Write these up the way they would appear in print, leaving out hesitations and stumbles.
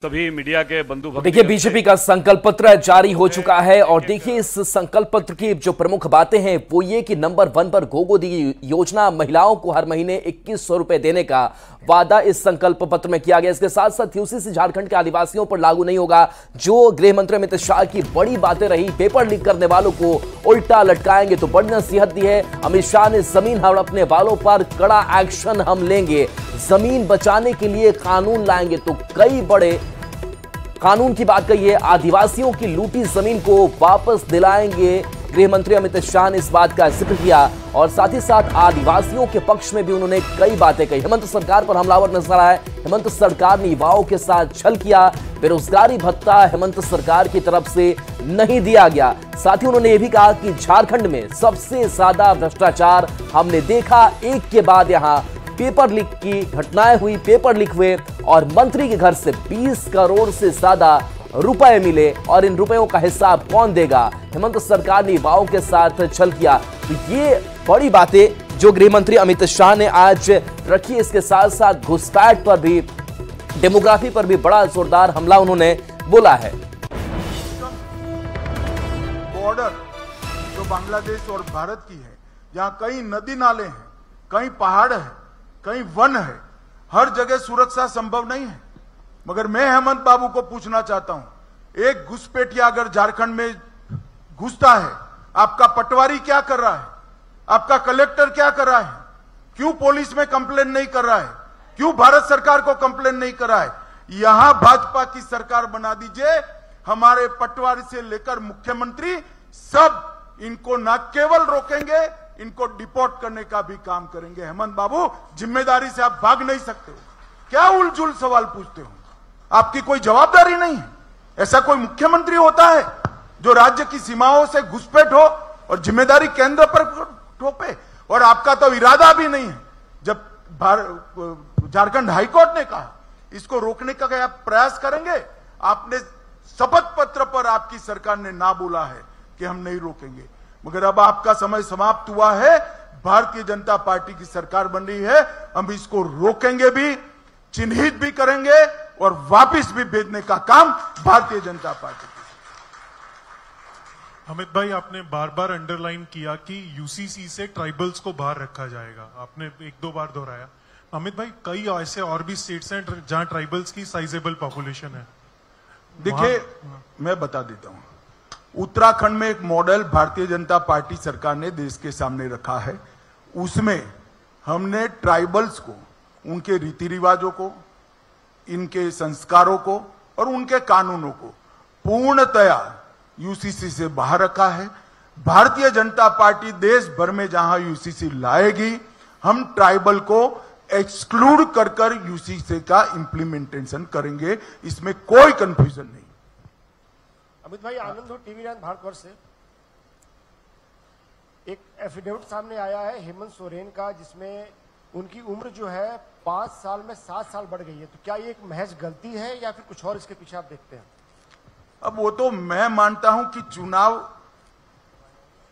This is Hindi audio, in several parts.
सभी मीडिया के बंधु भक्त। देखिए, बीजेपी का संकल्प पत्र जारी हो चुका है और देखिए इस संकल्प पत्र की जो प्रमुख बातें हैं वो ये कि नंबर 1 पर गोगोदी योजना, महिलाओं को हर महीने 2100 रुपए देने का वादा इस संकल्प पत्र में किया गया। इसके साथ साथ यूसीसी झारखंड के आदिवासियों पर लागू नहीं होगा। जो गृह मंत्री अमित शाह की बड़ी बातें रही, पेपर लीक करने वालों को उल्टा लटकाएंगे, तो बड़ी नसीहत दी है अमित शाह ने। जमीन हड़पने वालों पर कड़ा एक्शन हम लेंगे, जमीन बचाने के लिए कानून लाएंगे, तो कई बड़े कानून की बात कही है। आदिवासियों की लूटी जमीन को वापस दिलाएंगे, गृह मंत्री अमित शाह ने इस बात का जिक्र किया और साथ ही साथ आदिवासियों के पक्ष में भी उन्होंने कई बातें कही। हेमंत सरकार पर हमलावर नजर आए। हेमंत सरकार ने युवाओं के साथ छल किया, बेरोजगारी भत्ता हेमंत सरकार की तरफ से नहीं दिया गया। साथ ही उन्होंने यह भी कहा कि झारखंड में सबसे ज्यादा भ्रष्टाचार हमने देखा, एक के बाद यहां पेपर लीक की घटनाएं हुई, पेपर लीक हुए और मंत्री के घर से 20 करोड़ से ज्यादा रुपए मिले और इन रुपयों का हिसाब कौन देगा? हेमंत सरकार ने युवाओं के साथ छल किया। तो ये बड़ी बातें जो गृह मंत्री अमित शाह ने आज रखी। इसके साथ साथ घुसपैठ पर भी, डेमोग्राफी पर भी बड़ा जोरदार हमला उन्होंने बोला है। बॉर्डर जो बांग्लादेश और भारत की है, जहाँ कई नदी नाले हैं, कई पहाड़ है, कहीं वन है, हर जगह सुरक्षा संभव नहीं है। मगर मैं हेमंत बाबू को पूछना चाहता हूं, एक घुसपैठिया अगर झारखंड में घुसता है, आपका पटवारी क्या कर रहा है? आपका कलेक्टर क्या कर रहा है? क्यों पुलिस में कंप्लेन नहीं कर रहा है? क्यों भारत सरकार को कंप्लेन नहीं कर रहा है? यहां भाजपा की सरकार बना दीजिए। हमारे पटवारी से लेकर मुख्यमंत्री सब इनको न केवल रोकेंगे, इनको डिपोर्ट करने का भी काम करेंगे। हेमंत बाबू, जिम्मेदारी से आप भाग नहीं सकते हो। क्या उलझुल सवाल पूछते हो? आपकी कोई जवाबदारी नहीं है। ऐसा कोई मुख्यमंत्री होता है जो राज्य की सीमाओं से घुसपैठ हो और जिम्मेदारी केंद्र पर थोपे? और आपका तो इरादा भी नहीं है। जब झारखंड हाईकोर्ट ने कहा इसको रोकने का क्या प्रयास करेंगे, आपने शपथ पत्र पर आपकी सरकार ने ना बोला है कि हम नहीं रोकेंगे। मगर अब आपका समय समाप्त हुआ है। भारतीय जनता पार्टी की सरकार बन रही है, हम इसको रोकेंगे भी, चिन्हित भी करेंगे और वापस भी भेजने का काम भारतीय जनता पार्टी की। अमित भाई, आपने बार बार अंडरलाइन किया कि यूसीसी से ट्राइबल्स को बाहर रखा जाएगा, आपने 1-2 बार दोहराया। अमित भाई, कई ऐसे और भी स्टेट्स हैं जहां ट्राइबल्स की साइजेबल पॉपुलेशन है। देखिए, मैं बता देता हूं, उत्तराखंड में एक मॉडल भारतीय जनता पार्टी सरकार ने देश के सामने रखा है। उसमें हमने ट्राइबल्स को, उनके रीति रिवाजों को, इनके संस्कारों को और उनके कानूनों को पूर्णतया यूसीसी से बाहर रखा है। भारतीय जनता पार्टी देश भर में जहां यूसीसी लाएगी, हम ट्राइबल को एक्सक्लूड कर यूसीसी का इंप्लीमेंटेशन करेंगे। इसमें कोई कंफ्यूजन नहीं। अमित भाई, आनंद हो, टीवी 9 भारतवर्ष से। एक एफिडेविट सामने आया है हेमंत सोरेन का, जिसमें उनकी उम्र जो है 5 साल में 7 साल बढ़ गई है। तो क्या ये एक महज गलती है या फिर कुछ और इसके पीछे आप देखते हैं? अब वो तो मैं मानता हूं कि चुनाव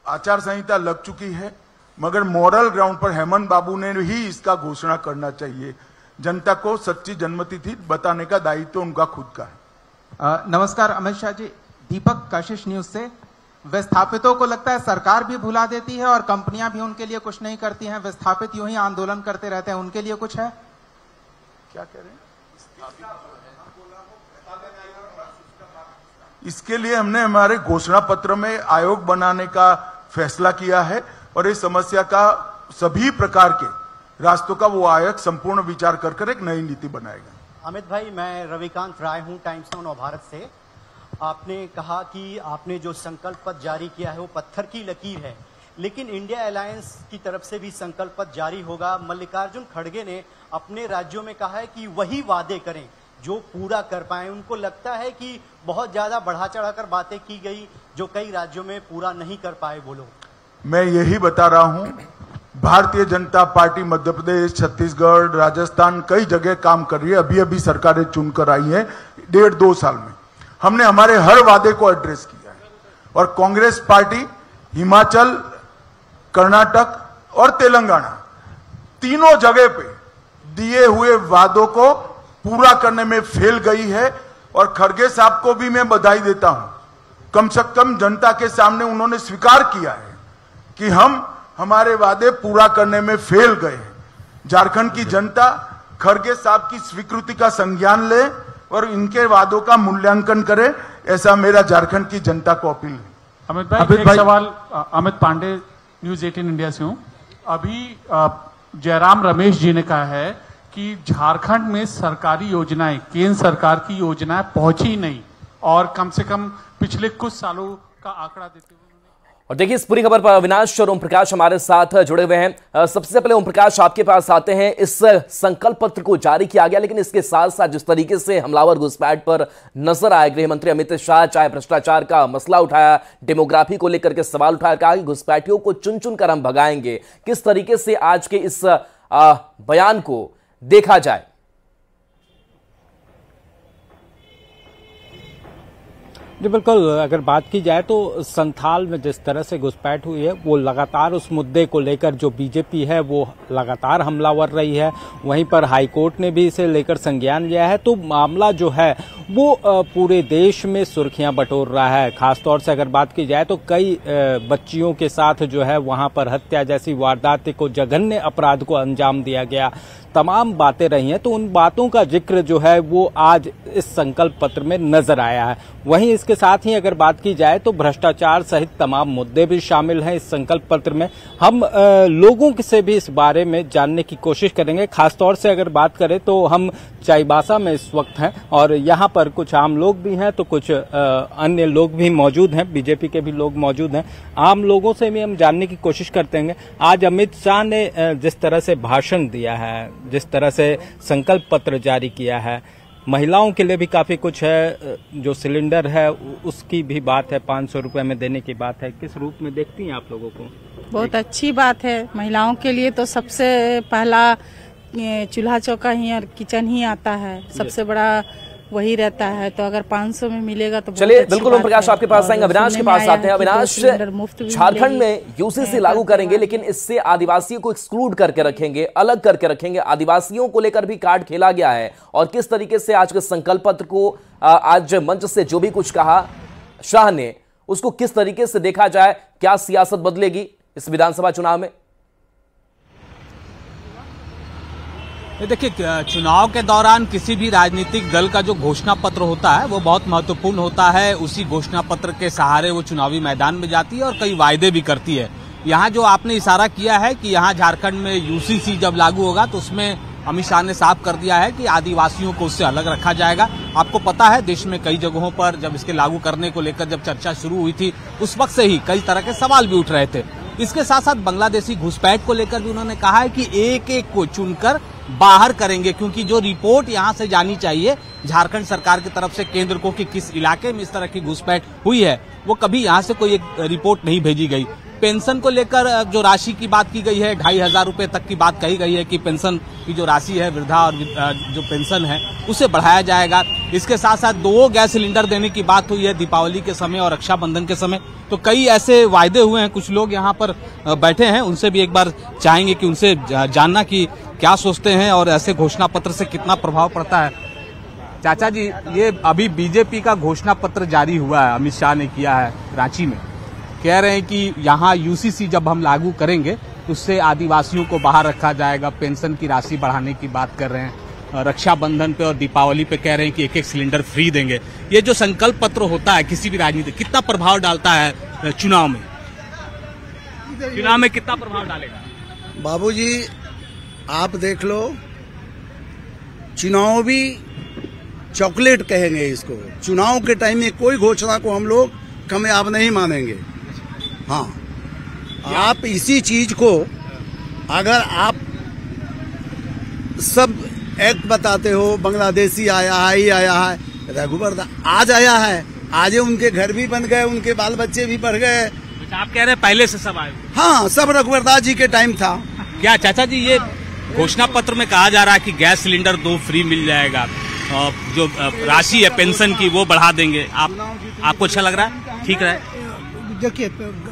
आचार संहिता लग चुकी है, मगर मॉरल ग्राउंड पर हेमंत बाबू ने ही इसका घोषणा करना चाहिए। जनता को सच्ची जन्मतिथि बताने का दायित्व तो उनका खुद का है। नमस्कार अमित शाह जी, दीपक कशिश न्यूज से। विस्थापितों को लगता है सरकार भी भुला देती है और कंपनियां भी उनके लिए कुछ नहीं करती हैं। विस्थापित यूं ही आंदोलन करते रहते हैं, उनके लिए कुछ है? क्या कह रहे हैं? इसके लिए हमने हमारे घोषणा पत्र में आयोग बनाने का फैसला किया है और इस समस्या का सभी प्रकार के रास्तों का वो आयोग संपूर्ण विचार कर एक नई नीति बनाएगा। अमित भाई, मैं रविकांत राय हूं, टाइम्स नाउ नवभारत से। आपने कहा कि आपने जो संकल्प पत्र जारी किया है वो पत्थर की लकीर है, लेकिन इंडिया अलायंस की तरफ से भी संकल्प पत्र जारी होगा। मल्लिकार्जुन खड़गे ने अपने राज्यों में कहा है कि वही वादे करें जो पूरा कर पाए। उनको लगता है कि बहुत ज्यादा बढ़ा चढ़ाकर बातें की गई जो कई राज्यों में पूरा नहीं कर पाए वो लोग। मैं यही बता रहा हूं, भारतीय जनता पार्टी मध्य प्रदेश, छत्तीसगढ़, राजस्थान कई जगह काम कर रही है। अभी अभी सरकारें चुनकर आई है 1.5-2 साल में। हमने हमारे हर वादे को एड्रेस किया है और कांग्रेस पार्टी हिमाचल, कर्नाटक और तेलंगाना तीनों जगह पे दिए हुए वादों को पूरा करने में फेल गई है। और खड़गे साहब को भी मैं बधाई देता हूं। कम से कम जनता के सामने उन्होंने स्वीकार किया है कि हम हमारे वादे पूरा करने में फेल गए हैं। झारखंड की जनता खड़गे साहब की स्वीकृति का संज्ञान ले और इनके वादों का मूल्यांकन करे, ऐसा मेरा झारखंड की जनता को अपील है। अमित भाई, एक सवाल। अमित पांडे, न्यूज 18 इंडिया से हूं। अभी जयराम रमेश जी ने कहा है कि झारखंड में सरकारी योजनाएं, केंद्र सरकार की योजनाएं पहुंची नहीं, और कम से कम पिछले कुछ सालों का आंकड़ा देते हुए। और देखिए इस पूरी खबर पर अविनाश और ओम प्रकाश हमारे साथ जुड़े हुए हैं। सबसे पहले ओम प्रकाश, आपके पास आते हैं। इस संकल्प पत्र को जारी किया गया, लेकिन इसके साथ साथ जिस तरीके से हमलावर घुसपैठ पर नजर आए गृह मंत्री अमित शाह, चाहे भ्रष्टाचार का मसला उठाया, डेमोग्राफी को लेकर के सवाल उठाया, कहा कि घुसपैठियों को चुन चुन कर हम भगाएंगे। किस तरीके से आज के इस बयान को देखा जाए? जी बिल्कुल, अगर बात की जाए तो संथाल में जिस तरह से घुसपैठ हुई है, वो लगातार उस मुद्दे को लेकर जो बीजेपी है वो लगातार हमलावर रही है। वहीं पर हाईकोर्ट ने भी इसे लेकर संज्ञान लिया है। तो मामला जो है वो पूरे देश में सुर्खियां बटोर रहा है। खासतौर से अगर बात की जाए तो कई बच्चियों के साथ जो है वहां पर हत्या जैसी वारदात को, जघन्य अपराध को अंजाम दिया गया, तमाम बातें रही हैं। तो उन बातों का जिक्र जो है वो आज इस संकल्प पत्र में नजर आया है। वहीं इसके साथ ही अगर बात की जाए तो भ्रष्टाचार सहित तमाम मुद्दे भी शामिल हैं इस संकल्प पत्र में। हम लोगों से भी इस बारे में जानने की कोशिश करेंगे। खासतौर से अगर बात करें तो हम चाईबासा में इस वक्त हैं और यहाँ पर कुछ आम लोग भी हैं, तो कुछ अन्य लोग भी मौजूद हैं, बीजेपी के भी लोग मौजूद हैं। आम लोगों से भी हम जानने की कोशिश करते हैं। आज अमित शाह ने जिस तरह से भाषण दिया है, जिस तरह से संकल्प पत्र जारी किया है, महिलाओं के लिए भी काफी कुछ है। जो सिलेंडर है उसकी भी बात है, 500 रुपए में देने की बात है। किस रूप में देखती हैं आप लोगों को? बहुत अच्छी बात है। महिलाओं के लिए तो सबसे पहला चूल्हा चौका ही और किचन ही आता है, सबसे बड़ा वही रहता है। तो अगर 500 में मिलेगा तो चलिए बिल्कुल ओम प्रकाश आपके पास आएंगे। अविनाश के पास आते हैं। अविनाश, झारखंड में यूसीसी लागू करेंगे, लेकिन इससे आदिवासियों को एक्सक्लूड करके रखेंगे, अलग करके रखेंगे। आदिवासियों को लेकर भी कार्ड खेला गया है। और किस तरीके से आज के संकल्प पत्र को आज मंच से जो भी कुछ कहा शाह ने, उसको किस तरीके से देखा जाए? क्या सियासत बदलेगी इस विधानसभा चुनाव में? देखिए, चुनाव के दौरान किसी भी राजनीतिक दल का जो घोषणा पत्र होता है वो बहुत महत्वपूर्ण होता है। उसी घोषणा पत्र के सहारे वो चुनावी मैदान में जाती है और कई वायदे भी करती है। यहाँ जो आपने इशारा किया है कि यहाँ झारखंड में यूसीसी जब लागू होगा तो उसमें अमित शाह ने साफ कर दिया है कि आदिवासियों को उससे अलग रखा जाएगा। आपको पता है देश में कई जगहों पर जब इसके लागू करने को लेकर जब चर्चा शुरू हुई थी, उस वक्त से ही कई तरह के सवाल भी उठ रहे थे। इसके साथ साथ बांग्लादेशी घुसपैठ को लेकर भी उन्होंने कहा है कि एक एक को चुनकर बाहर करेंगे, क्योंकि जो रिपोर्ट यहां से जानी चाहिए झारखंड सरकार की तरफ से केंद्र को कि किस इलाके में इस तरह की घुसपैठ हुई है, वो कभी यहां से कोई एक रिपोर्ट नहीं भेजी गई। पेंशन को लेकर जो राशि की बात की गई है, 2500 रुपए तक की बात कही गई है कि पेंशन की जो राशि है, वृद्धा और जो पेंशन है, उसे बढ़ाया जाएगा। इसके साथ साथ 2 गैस सिलेंडर देने की बात हुई है दीपावली के समय और रक्षाबंधन के समय। तो कई ऐसे वायदे हुए हैं। कुछ लोग यहाँ पर बैठे हैं, उनसे भी एक बार चाहेंगे कि उनसे जानना कि क्या सोचते हैं और ऐसे घोषणा पत्र से कितना प्रभाव पड़ता है। चाचा जी, ये अभी बीजेपी का घोषणा पत्र जारी हुआ है, अमित शाह ने किया है रांची में। कह रहे हैं कि यहाँ यूसीसी जब हम लागू करेंगे उससे आदिवासियों को बाहर रखा जाएगा, पेंशन की राशि बढ़ाने की बात कर रहे हैं, रक्षाबंधन पे और दीपावली पे कह रहे हैं कि 1-1 सिलेंडर फ्री देंगे। ये जो संकल्प पत्र होता है किसी भी राजनीति, कितना प्रभाव डालता है चुनाव में? चुनाव में कितना प्रभाव डालेगा? बाबूजी आप देख लो, चुनाव भी चॉकलेट कहेंगे इसको। चुनाव के टाइम में कोई घोषणा को हम लोग कामयाब नहीं मानेंगे। हाँ, आप इसी चीज को अगर आप सब एक्ट बताते हो, बांग्लादेशी आया है, ही आया है, रघुवर आज आया है, आज उनके घर भी बन गए, उनके बाल बच्चे भी बढ़ गए। आप कह रहे हैं पहले से सब आए? हाँ, सब रघुवर दास जी के टाइम था। क्या चाचा जी, ये घोषणा पत्र में कहा जा रहा है कि गैस सिलेंडर 2 फ्री मिल जाएगा, जो राशि है पेंशन की वो बढ़ा देंगे, आपको अच्छा लग रहा है? ठीक है। देखिए,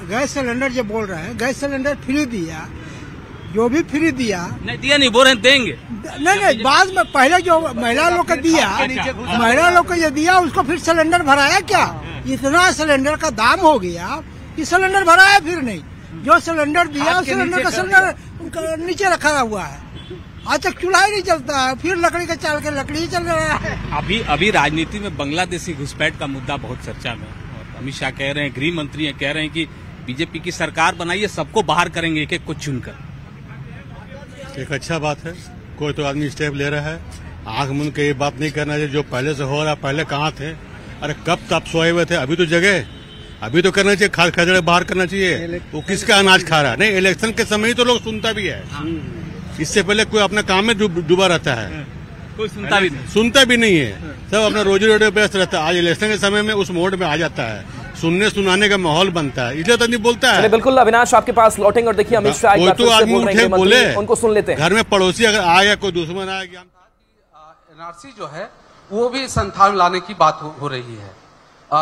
गैस सिलेंडर जो बोल रहे हैं, गैस सिलेंडर फ्री दिया, जो भी फ्री दिया नहीं दिया नहीं बोल रहे देंगे नहीं बाद में पहले जो महिला लोग को दिया महिला लोग को ये दिया उसको फिर सिलेंडर भराया क्या? इतना सिलेंडर का दाम हो गया कि सिलेंडर भराया फिर नहीं। जो सिलेंडर दिया सिलेंडर का सिलेंडर नीचे रखा हुआ है, आज तक चूल्हा ही नहीं चलता है, फिर लकड़ी का चाल के लकड़ी ही चल रहा है। अभी राजनीति में बांग्लादेशी घुसपैठ का मुद्दा बहुत चर्चा में और अमित शाह कह रहे हैं, गृह मंत्री कह रहे हैं कि बीजेपी की सरकार बनाइए, सबको बाहर करेंगे एक एक को चुनकर। एक अच्छा बात है, कोई तो आदमी स्टेप ले रहा है। आंख मूंद के ये बात नहीं करना चाहिए जो पहले से हो रहा। पहले कहाँ थे? अरे कब तब सोए हुए थे, अभी तो जगह, अभी तो करना चाहिए, खाद खजड़े बाहर करना चाहिए। वो किसका अनाज खा रहा है? नहीं, इलेक्शन के समय ही तो लोग सुनता भी है, इससे पहले कोई अपने काम में डूबा रहता है, कोई सुनता भी नहीं है, सब अपना रोजी रोटी व्यस्त रहता है। आज इलेक्शन के समय में उस मोड में आ जाता है, सुनने सुनाने का माहौल बनता है, इसलिए तो नहीं बोलता है। बिल्कुल अविनाश आपके पास लौटेंगे और देखिए अमित शाह कोई तो आदमी उठे बोले, उनको सुन लेते हैं। घर में पड़ोसी अगर आ गया, कोई दुश्मन आ गया, एनआरसी जो है वो भी संथाल में लाने की बात हो रही है।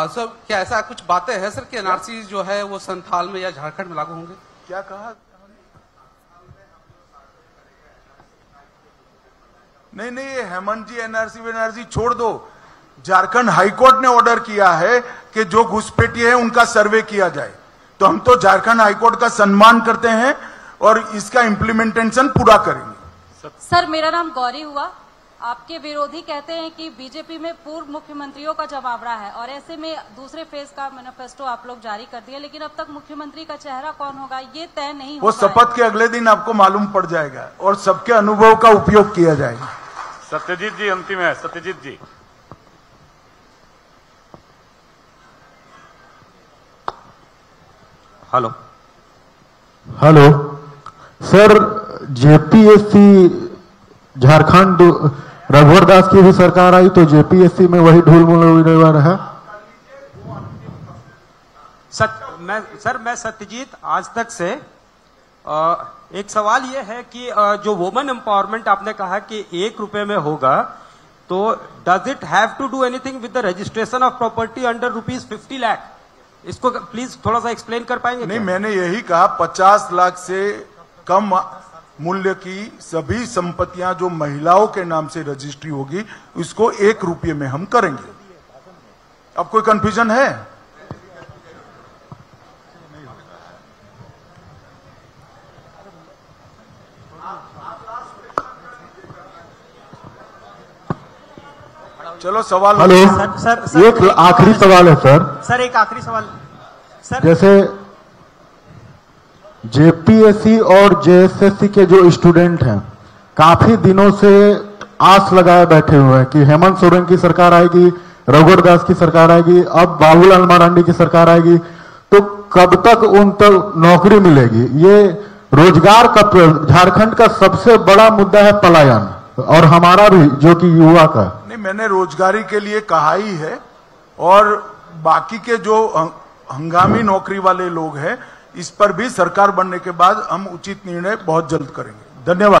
सर क्या ऐसा कुछ बातें हैं सर कि एनआरसी जो है वो संथाल में या झारखंड में लागू होंगे? क्या कहा? नहीं, ये हेमंत जी एनआरसी छोड़ दो। झारखंड हाईकोर्ट ने ऑर्डर किया है कि जो घुसपैठी है उनका सर्वे किया जाए, तो हम तो झारखंड हाईकोर्ट का सम्मान करते हैं और इसका इम्प्लीमेंटेशन पूरा करेंगे। सर मेरा नाम गौरी हुआ। आपके विरोधी कहते हैं कि बीजेपी में पूर्व मुख्यमंत्रियों का जमावड़ा है और ऐसे में दूसरे फेज का मैनिफेस्टो आप लोग जारी कर दिए, लेकिन अब तक मुख्यमंत्री का चेहरा कौन होगा ये तय नहीं हो वो शपथ के अगले दिन आपको मालूम पड़ जाएगा और सबके अनुभव का उपयोग किया जाएगा। सत्यजीत जी अंतिम है। सत्यजीत जी। हेलो सर, जेपीएससी झारखंड रघुवर दास की भी सरकार आई तो जेपीएससी में वही ढूल मुल रहा। मैं सत्यजीत आज तक से एक सवाल ये है कि जो वुमेन एम्पावरमेंट आपने कहा कि 1 रुपए में होगा, तो does it have to do anything with the registration of property under ₹50 lakh? इसको प्लीज थोड़ा सा एक्सप्लेन कर पाएंगे? नहीं, मैंने यही कहा 50 लाख से कम मूल्य की सभी संपत्तियां जो महिलाओं के नाम से रजिस्ट्री होगी उसको 1 रुपये में हम करेंगे। अब कोई कंफ्यूजन है? चलो सवाल। सर, एक आखिरी सवाल है सर। एक आखिरी सवाल सर। जैसे जेपीएससी और जेएसएससी के जो स्टूडेंट हैं काफी दिनों से आस लगाए बैठे हुए हैं कि हेमंत सोरेन की सरकार आएगी, रघुवर दास की सरकार आएगी, अब बाबूलाल मरांडी की सरकार आएगी, तो कब तक उन तक नौकरी मिलेगी? ये रोजगार का झारखंड का सबसे बड़ा मुद्दा है पलायन, और हमारा भी जो कि युवा का। नहीं, मैंने रोजगारी के लिए कहा ही है और बाकी के जो हंगामी नौकरी वाले लोग हैं इस पर भी सरकार बनने के बाद हम उचित निर्णय बहुत जल्द करेंगे। धन्यवाद।